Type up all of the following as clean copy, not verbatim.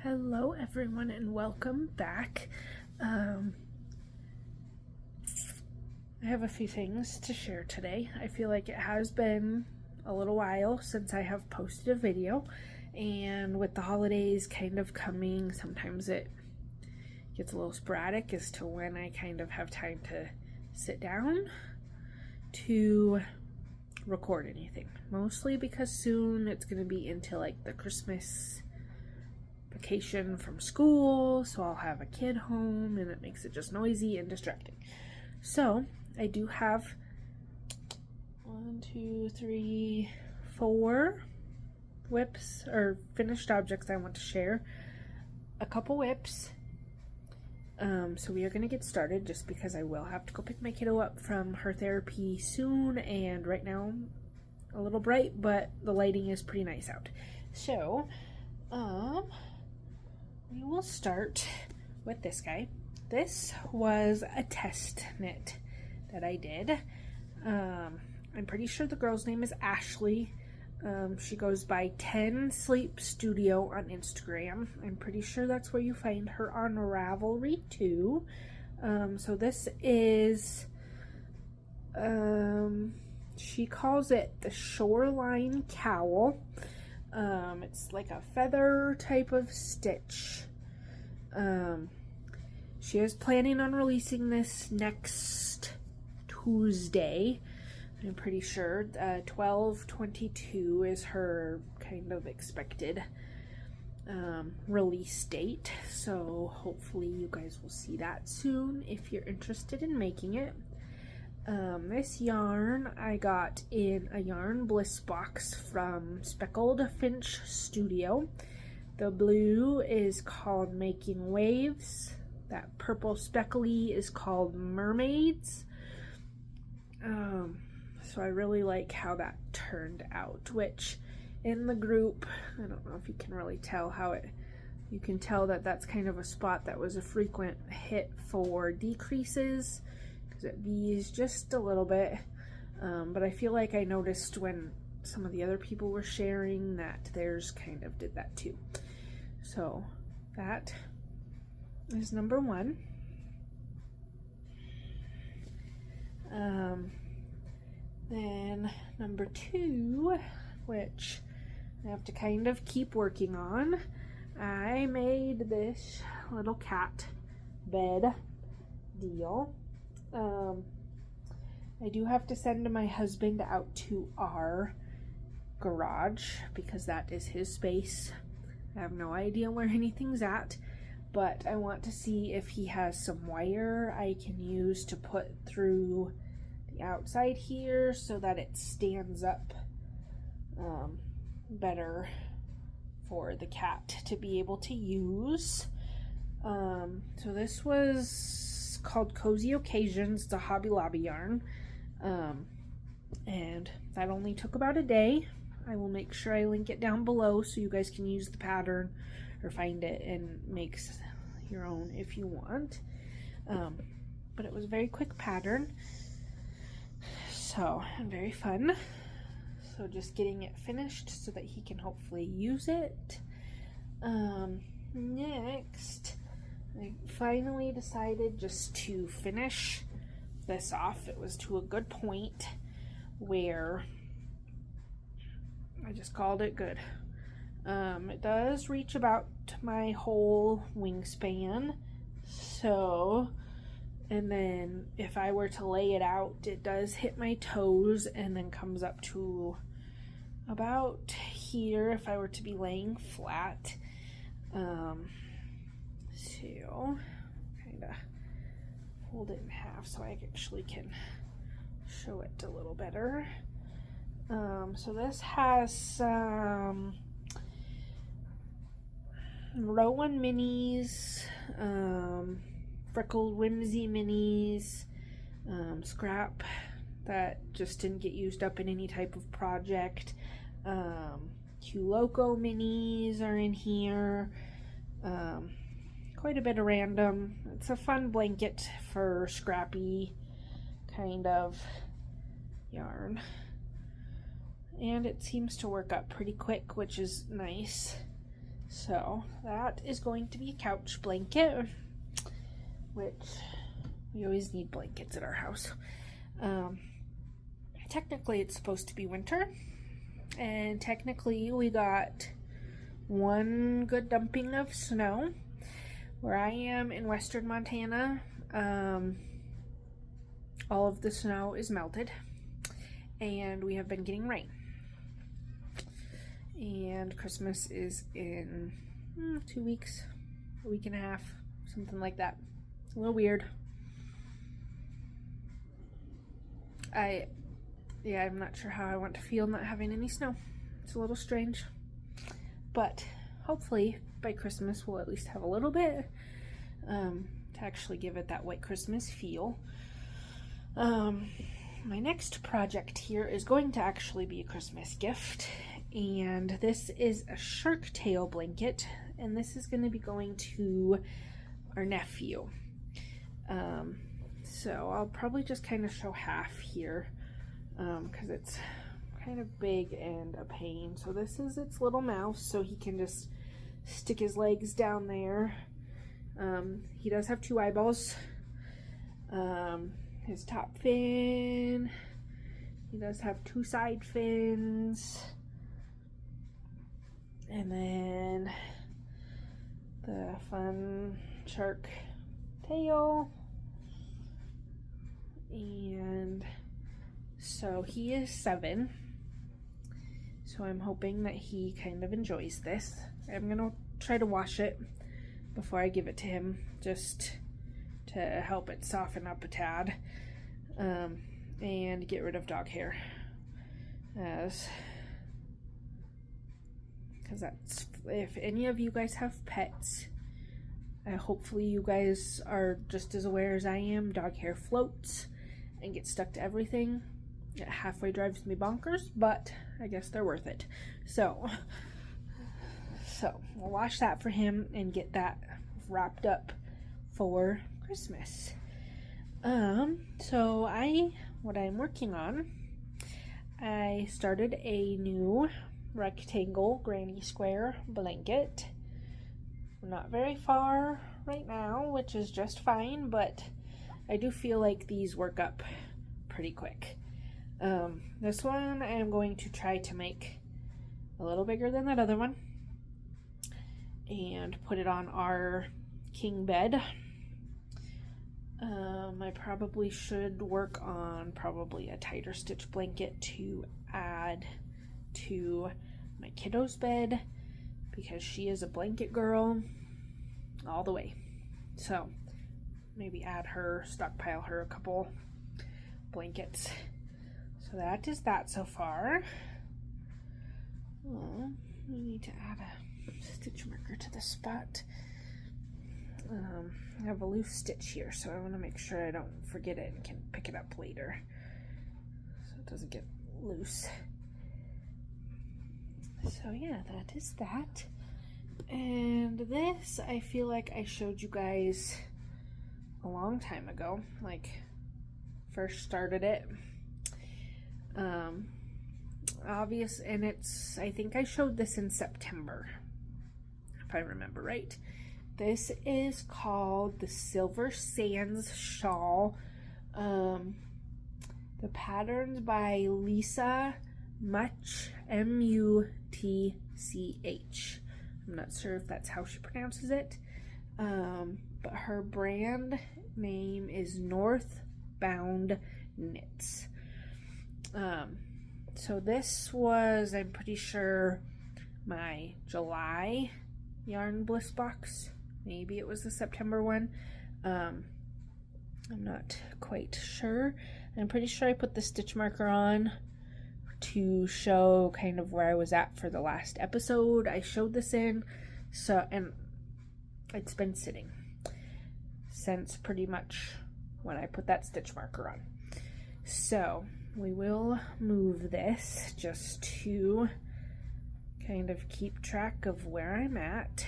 Hello everyone and welcome back. I have a few things to share today. I feel like it has been a little while since I have posted a video, and with the holidays kind of coming, sometimes it gets a little sporadic as to when I kind of have time to sit down to record anything. Mostly because soon it's going to be into like the Christmas vacation from school, so I'll have a kid home and it makes it just noisy and distracting. So I do have 4 whips or finished objects I want to share. A couple whips. So we are going to get started just because I will have to go pick my kiddo up from her therapy soon, and right now a little bright, but the lighting is pretty nice out. So we will start with this guy. This was a test knit that I did. I'm pretty sure the girl's name is Ashley. She goes by 10 Sleep Studio on Instagram. I'm pretty sure that's where you find her on Ravelry too. So this is, she calls it the Shoreline cowl. It's like a feather type of stitch. She is planning on releasing this next Tuesday. I'm pretty sure 12/22 is her kind of expected release date. So hopefully you guys will see that soon if you're interested in making it. This yarn I got in a Yarn Bliss box from Speckled Finch Studio. The blue is called Making Waves. That purple speckly is called Mermaids. So I really like how that turned out, which in the group, I don't know if you can really tell you can tell that that's kind of a spot that was a frequent hit for decreases, because it V's just a little bit, but I feel like I noticed when some of the other people were sharing that theirs kind of did that too. So that is number 1. Then number 2, which I have to kind of keep working on, I made this little cat bed deal. I do have to send my husband out to our garage because that is his space. I have no idea where anything's at, but I want to see if he has some wire I can use to put through the outside here so that it stands up better for the cat to be able to use. So this was called Cozy Occasions, the Hobby Lobby yarn, and that only took about a day. I will make sure I link it down below so you guys can use the pattern or find it and make your own if you want. But it was a very quick pattern, so very fun. So just getting it finished so that he can hopefully use it. Next, I finally decided just to finish this off. It was to a good point where I just called it good. It does reach about my whole wingspan, so, and then if I were to lay it out, it does hit my toes and then comes up to about here if I were to be laying flat. So kind of fold it in half so I actually can show it a little better. So this has some Rowan minis, Freckled Whimsy minis, scrap that just didn't get used up in any type of project. Loco minis are in here. Quite a bit of random. It's a fun blanket for scrappy kind of yarn. And it seems to work up pretty quick, which is nice. So that is going to be a couch blanket, which we always need blankets at our house. Technically it's supposed to be winter, and technically we got one good dumping of snow. Where I am in western Montana, all of the snow is melted, and we have been getting rain. And Christmas is in 2 weeks, a week and a half, something like that. A little weird. I'm not sure how I want to feel not having any snow. It's a little strange. But hopefully by Christmas we'll at least have a little bit to actually give it that white Christmas feel. My next project here is going to actually be a Christmas gift, and this is a shark tail blanket, and this is going to be going to our nephew. So I'll probably just kind of show half here because it's kind of big and a pain. So this is its little mouth, so he can just stick his legs down there. He does have 2 eyeballs. His top fin. He does have 2 side fins. And then the fun shark tail. And so he is 7. So I'm hoping that he kind of enjoys this. I'm gonna try to wash it before I give it to him, just to help it soften up a tad, and get rid of dog hair, because that's, if any of you guys have pets, hopefully you guys are just as aware as I am. Dog hair floats and gets stuck to everything. It halfway drives me bonkers, but I guess they're worth it. So we'll wash that for him and get that wrapped up for Christmas. So what I'm working on, I started a new rectangle granny square blanket. We're not very far right now, which is just fine, but I do feel like these work up pretty quick. This one I am going to try to make a little bigger than that other one and put it on our king bed. I probably should work on probably a tighter stitch blanket to add to my kiddo's bed, because she is a blanket girl all the way. So maybe stockpile her a couple blankets. So that is that so far. Oh, we need to add a stitch marker to the spot. I have a loose stitch here, so I want to make sure I don't forget it and can pick it up later, so it doesn't get loose. So yeah, that is that. And this, I feel like I showed you guys a long time ago, like first started it. Obvious, and I think I showed this in September, if I remember right. This is called the Silver Sands Shawl. The pattern's by Lisa Mutch, M-U-T-C-H. I'm not sure if that's how she pronounces it, but her brand name is Northbound Knits. So this was, I'm pretty sure, my July Yarn Bliss box. Maybe it was the September one. I'm not quite sure. I'm pretty sure I put the stitch marker on to show kind of where I was at for the last episode I showed this in. So, and it's been sitting since pretty much when I put that stitch marker on. So we will move this just to kind of keep track of where I'm at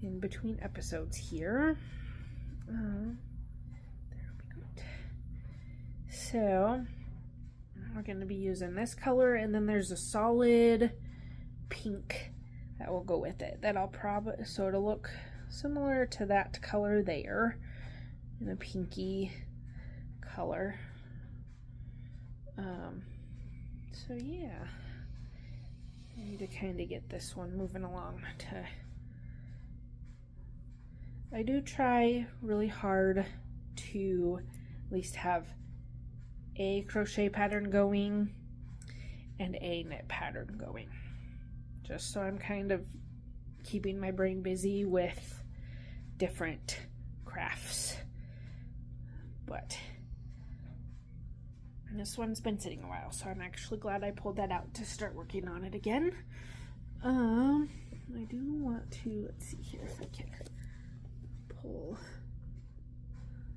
in between episodes here. There we go. So we're going to be using this color, and then there's a solid pink. that will go with it. That I'll probably, so it'll look similar to that color there, in a pinky color. So yeah, I need to kind of get this one moving along. I do try really hard to at least have a crochet pattern going and a knit pattern going, just so I'm kind of keeping my brain busy with different crafts. But this one's been sitting a while, so I'm actually glad I pulled that out to start working on it again. I do want to, let's see here if I can pull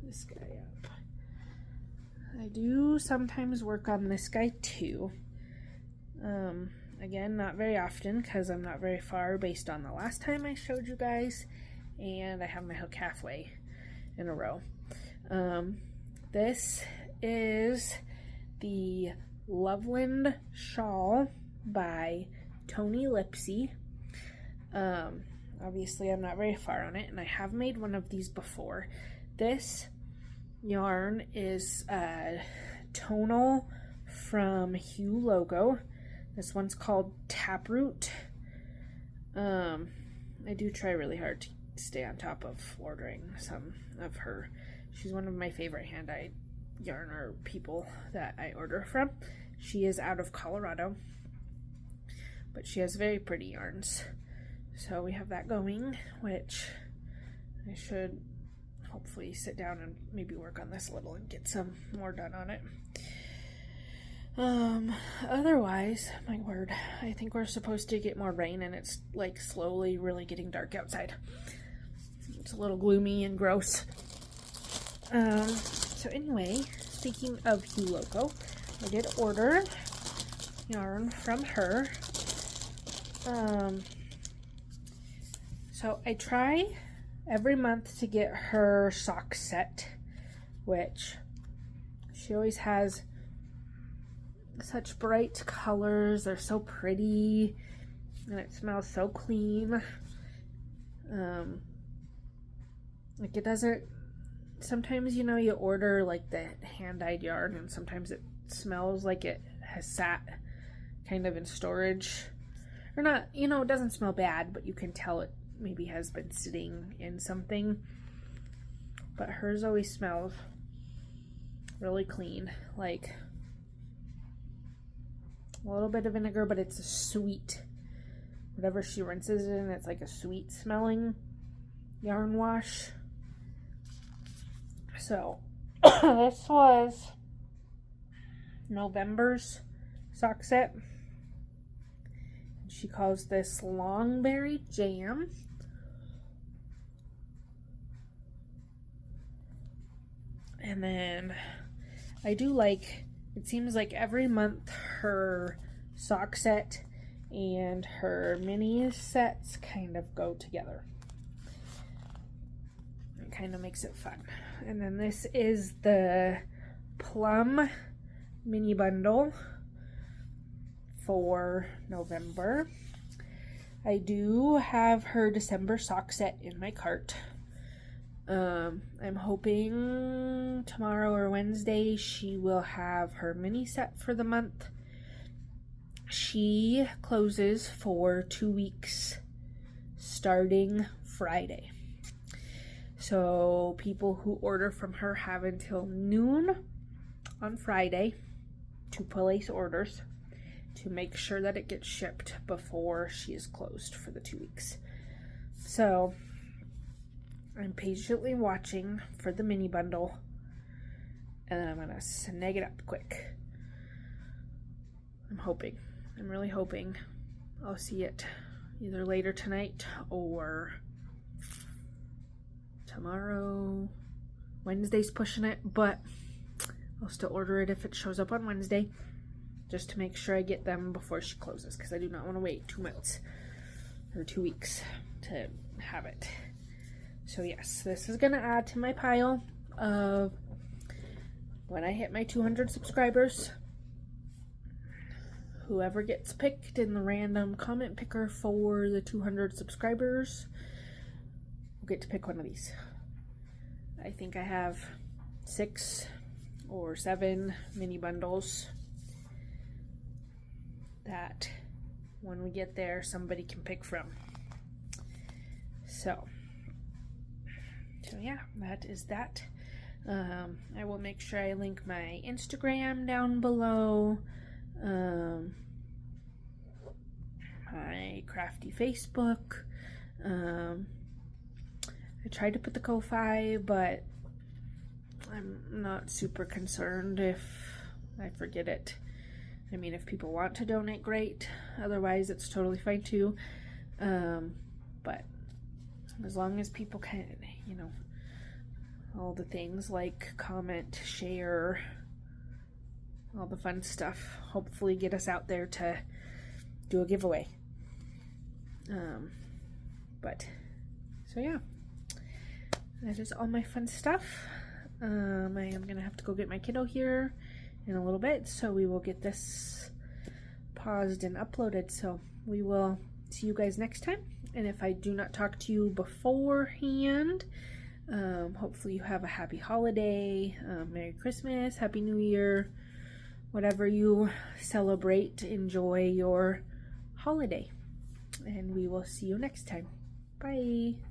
this guy up. I do sometimes work on this guy too. Again, not very often because I'm not very far based on the last time I showed you guys, and I have my hook halfway in a row. This is the Loveland Shawl by Toni Lipsey. Obviously I'm not very far on it, and I have made one of these before. This yarn is tonal from Loco. This one's called Taproot. I do try really hard to stay on top of ordering some of her. She's one of my favorite hand-dyed yarner people that I order from. She is out of Colorado, but she has very pretty yarns. So we have that going, which I should hopefully sit down and maybe work on this a little and get some more done on it. Otherwise, my word, I think we're supposed to get more rain, and it's like slowly really getting dark outside. It's a little gloomy and gross. So anyway, speaking of Loco, I did order yarn from her. So I try every month to get her sock set, which she always has such bright colors. They're so pretty, and it smells so clean. Like it doesn't, sometimes, you know, you order like the hand-dyed yarn and sometimes it smells like it has sat kind of in storage, or not, you know, it doesn't smell bad, but you can tell it maybe has been sitting in something. But hers always smells really clean, like a little bit of vinegar, but it's a sweet, whatever she rinses it in, it's like a sweet smelling yarn wash. So this was November's sock set. She calls this Longberry Jam. And then I do like, it seems like every month her sock set and her mini sets kind of go together. It kind of makes it fun. And then this is the Plum mini bundle for November. I do have her December sock set in my cart. I'm hoping tomorrow or Wednesday she will have her mini set for the month. She closes for 2 weeks starting Friday. So people who order from her have until noon on Friday to place orders to make sure that it gets shipped before she is closed for the 2 weeks. So I'm patiently watching for the mini bundle, and then I'm gonna snag it up quick. I'm really hoping I'll see it either later tonight or tomorrow. Wednesday's pushing it, but I'll still order it if it shows up on Wednesday, just to make sure I get them before she closes, because I do not want to wait 2 months or 2 weeks to have it. So yes, this is going to add to my pile of when I hit my 200 subscribers. whoever gets picked in the random comment picker for the 200 subscribers will get to pick one of these. I think I have 6 or 7 mini bundles that when we get there somebody can pick from. So yeah, that is that. I will make sure I link my Instagram down below, my crafty Facebook. I tried to put the Ko-Fi, but I'm not super concerned if I forget it. I mean, if people want to donate, great. Otherwise, it's totally fine too. But as long as people can, you know, all the things like comment, share, all the fun stuff, hopefully get us out there to do a giveaway. So yeah, that is all my fun stuff. I am gonna have to go get my kiddo here in a little bit, so we will get this paused and uploaded. So we will see you guys next time. And if I do not talk to you beforehand, hopefully you have a happy holiday, Merry Christmas, Happy New Year, whatever you celebrate, enjoy your holiday. And we will see you next time. Bye.